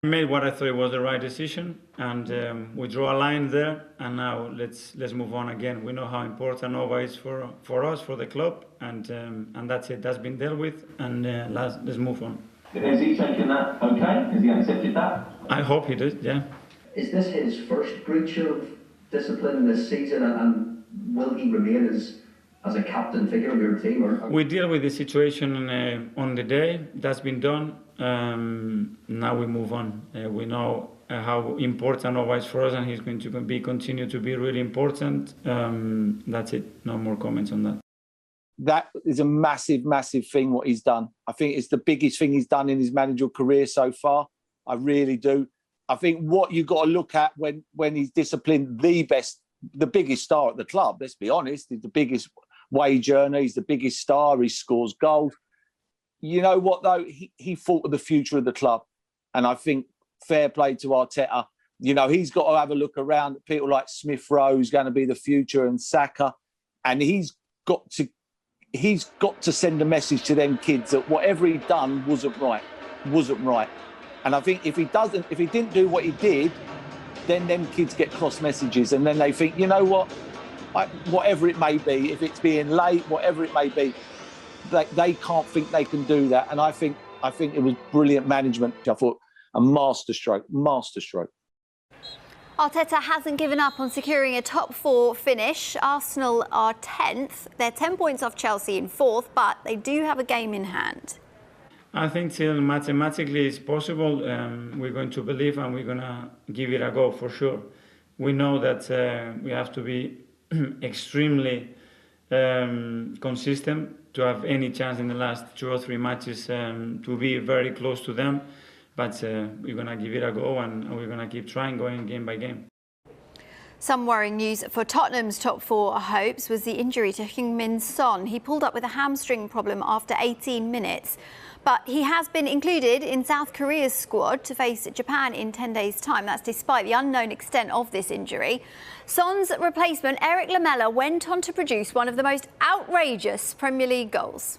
I made what I thought was the right decision, and we draw a line there. And now let's move on again. We know how important Nova is for us, for the club, and that's it. That's been dealt with, and let's move on. Is he taking that okay? Has he accepted that? I hope he did. Yeah. Is this his first breach of discipline this season, and will he remain as a captain figure of your team? Or? We deal with the situation on the day. That's been done. Now we move on. We know how important Nova is for us, and he's going to continue to be really important. That's it. No more comments on that. That is a massive, massive thing what he's done. I think it's the biggest thing he's done in his managerial career so far. I really do. I think what you've got to look at when he's disciplined the biggest star at the club, let's be honest, he's the biggest wage earner, he's the biggest star, he scores goals. You know what, though? He thought of the future of the club. And I think fair play to Arteta. You know, he's got to have a look around at people like Smith Rowe, who's going to be the future, and Saka. And he's got to send a message to them kids that whatever he'd done wasn't right. And I think if he didn't do what he did, then them kids get cross messages, and then they think, you know what, whatever it may be, if it's being late, whatever it may be, they can't think they can do that. And I think it was brilliant management. I thought a masterstroke. Arteta hasn't given up on securing a top 4 finish. Arsenal are 10th. They're 10 points off Chelsea in 4th, but they do have a game in hand. I think still mathematically it's possible. We're going to believe, and we're going to give it a go for sure. We know that we have to be extremely consistent to have any chance in the last 2 or 3 matches to be very close to them. But we're going to give it a go, and we're going to keep trying, going game by game. Some worrying news for Tottenham's top 4 hopes was the injury to Heung-min Son. He pulled up with a hamstring problem after 18 minutes. But he has been included in South Korea's squad to face Japan in 10 days' time. That's despite the unknown extent of this injury. Son's replacement, Erik Lamela, went on to produce one of the most outrageous Premier League goals.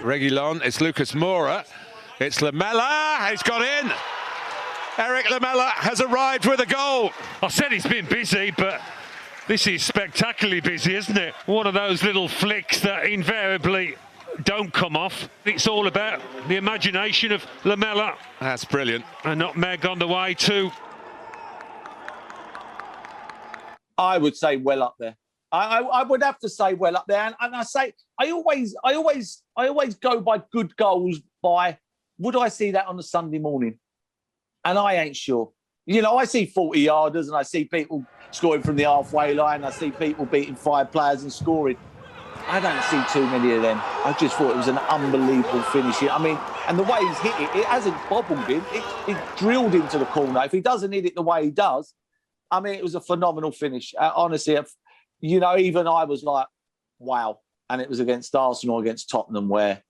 Reguilon, it's Lucas Moura, it's Lamela, he's got in. Erik Lamela has arrived with a goal. I said he's been busy, but this is spectacularly busy, isn't it? One of those little flicks that invariably don't come off. It's all about the imagination of Lamela. That's brilliant. And nutmeg on the way too. I would say well up there. I would have to say well up there. And I always go by good goals by, would I see that on a Sunday morning? And I ain't sure. You know, I see 40-yarders and I see people scoring from the halfway line. I see people beating 5 players and scoring. I don't see too many of them. I just thought it was an unbelievable finish. I mean, and the way he's hit it, it hasn't bobbled him. It drilled into the corner. If he doesn't hit it the way he does, I mean, it was a phenomenal finish. Honestly, you know, even I was like, wow. And it was against Arsenal, against Tottenham, where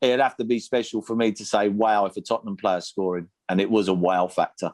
it'd have to be special for me to say, wow, if a Tottenham player's scoring. And it was a wow factor.